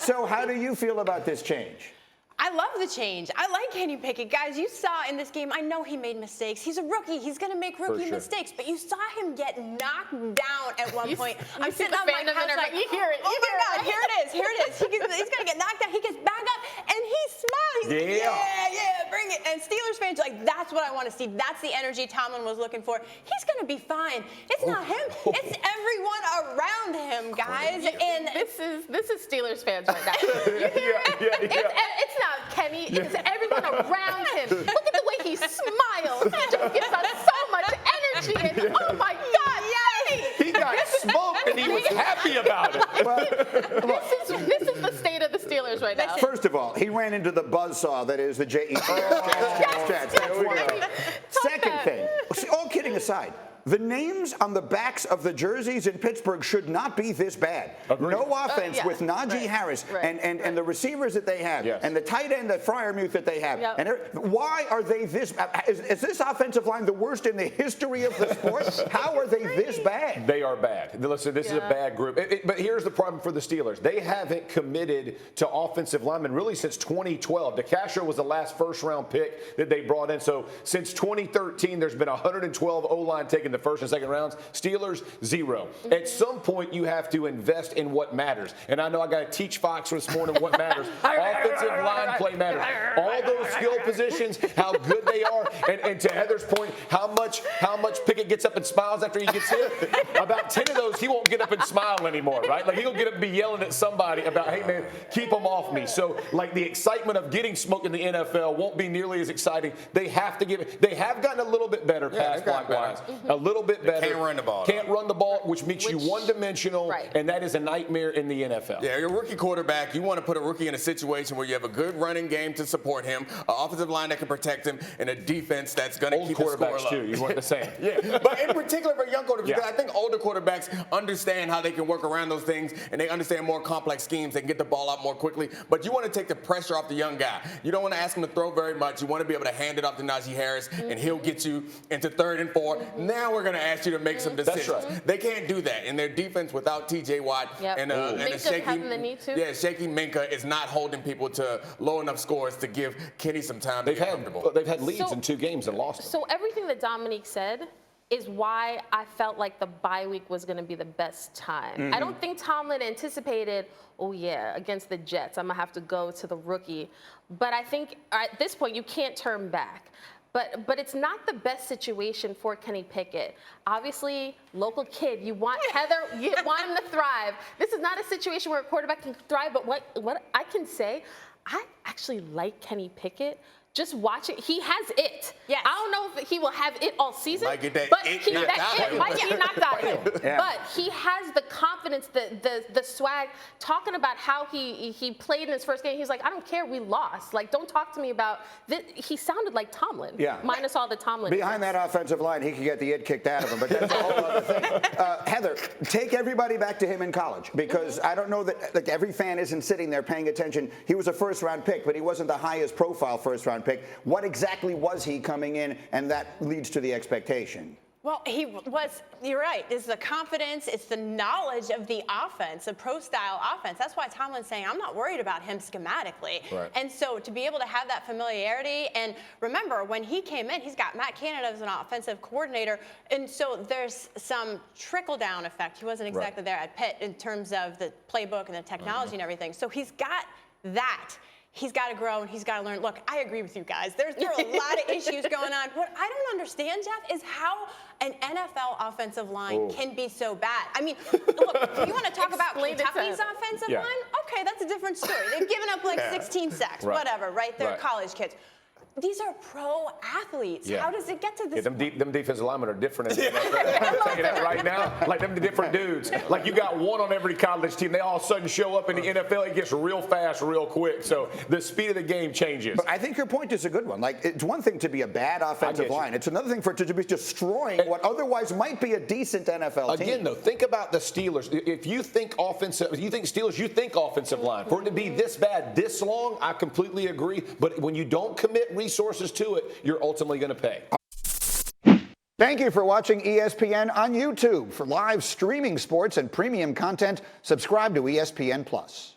So how do you feel about this change? I love the change. I like Kenny Pickett. Guys, you saw in this game, I know he made mistakes. He's a rookie. He's going to make rookie mistakes. But you saw him get knocked down at one point. I'm sitting on my couch like, you hear it. Oh, my God, here it is. Here it is. He's going to get knocked down. He gets back up, and he smiles. He's like, yeah, bring it. And Steelers fans are like, that's what I want to see. That's the energy Tomlin was looking for. He's going to be fine. It's not him. It's everyone around him, guys. And this is Steelers fans right now. You hear it? It's not Kenny. It's everyone around him. Look at the way he smiles. He just gives us so much energy. And oh my God, yay! He got smoked and he was happy about it. This is the state of the Steelers right now. First of all, he ran into the buzzsaw that is the J-E-T. That's one thing. Second thing, all kidding aside, the names on the backs of the jerseys in Pittsburgh should not be this bad. Agreed. No offense with Najee Harris and the receivers that they have and the tight end, the Freiermuth that they have. And why are they this bad? Is this offensive line the worst in the history of the sport? How are they this bad? They are bad. Listen, this is a bad group. But here's the problem for the Steelers. They haven't committed to offensive linemen really since 2012. DeCastro was the last first-round pick that they brought in. So since 2013, there's been 112 O-line taken the first and second rounds. Steelers, 0. At some point, you have to invest in what matters. And I know I got to teach Fox this morning what matters. Offensive line play matters. All those skill positions, how good they are, and to Heather's point, how much Pickett gets up and smiles after he gets hit. About 10 of those, he won't get up and smile anymore, right? Like he'll get up and be yelling at somebody about, hey man, keep them off me. So like the excitement of getting smoked in the NFL won't be nearly as exciting. They have to give it. They have gotten a little bit better pass block wise. A little bit better. Can't run the ball. Can't run the ball, which makes you one-dimensional, and that is a nightmare in the NFL. Yeah, you're a rookie quarterback. You want to put a rookie in a situation where you have a good running game to support him, an offensive line that can protect him, and a defense that's going to keep the score low. Too. You want the same. But in particular for young quarterbacks, I think older quarterbacks understand how they can work around those things, and they understand more complex schemes. They can get the ball out more quickly. But you want to take the pressure off the young guy. You don't want to ask him to throw very much. You want to be able to hand it off to Najee Harris, and he'll get you into 3rd and 4. Now we're going to ask you to make some decisions. That's right. They can't do that. In their defense without T.J. Watt and a shaky Minka is not holding people to low enough scores to give Kenny some time to get comfortable. They've had leads in 2 games and lost them. So everything that Dominique said is why I felt like the bye week was going to be the best time. I don't think Tomlin anticipated, oh yeah, against the Jets, I'm going to have to go to the rookie. But I think at this point, you can't turn back. But it's not the best situation for Kenny Pickett. Obviously, local kid, you want Heather, you want him to thrive. This is not a situation where a quarterback can thrive, but what I can say, I actually like Kenny Pickett. Just watch it. He has it. Yes. I don't know if he will have it all season, might get that but it he knocked out might get knocked out. Yeah. But he has the confidence, the swag. Talking about how he played in his first game, he's like, I don't care, we lost. Like, don't talk to me about this. He sounded like Tomlin. Yeah. Minus all the Tomlin. Behind that offensive line, he could get the it kicked out of him, but that's a whole other thing. Heather, take everybody back to him in college, because I don't know that like every fan isn't sitting there paying attention. He was a first-round pick, but he wasn't the highest profile first-round pick. What exactly was he coming in, and that leads to the expectation? Well, you're right. It's the confidence, it's the knowledge of the offense, the pro-style offense. That's why Tomlin's saying, I'm not worried about him schematically. Right. And so to be able to have that familiarity, and remember, when he came in, he's got Matt Canada as an offensive coordinator, and so there's some trickle-down effect. He wasn't exactly there at Pitt in terms of the playbook and the technology and everything. So he's got that. He's got to grow and he's got to learn. Look, I agree with you guys. There are a lot of issues going on. What I don't understand, Jeff, is how an NFL offensive line can be so bad. I mean, look, you want to talk about Kentucky's offensive line? Okay, that's a different story. They've given up like 16 sacks, whatever, right? They're college kids. These are pro athletes. How does it get to this point? Them defensive linemen are different. I'm telling you that right now. Like them different dudes. Like you got one on every college team. They all of a sudden show up in the NFL. It gets real fast, real quick. So the speed of the game changes. But I think your point is a good one. Like, it's one thing to be a bad offensive line. It's another thing for it to be destroying what otherwise might be a decent NFL team. Again, though, think about the Steelers. If you think offensive, if you think Steelers, you think offensive line. For it to be this bad, this long, I completely agree. But when you don't commit resources to it, you're ultimately going to pay. Thank you for watching ESPN on YouTube. For live streaming sports and premium content, subscribe to ESPN+.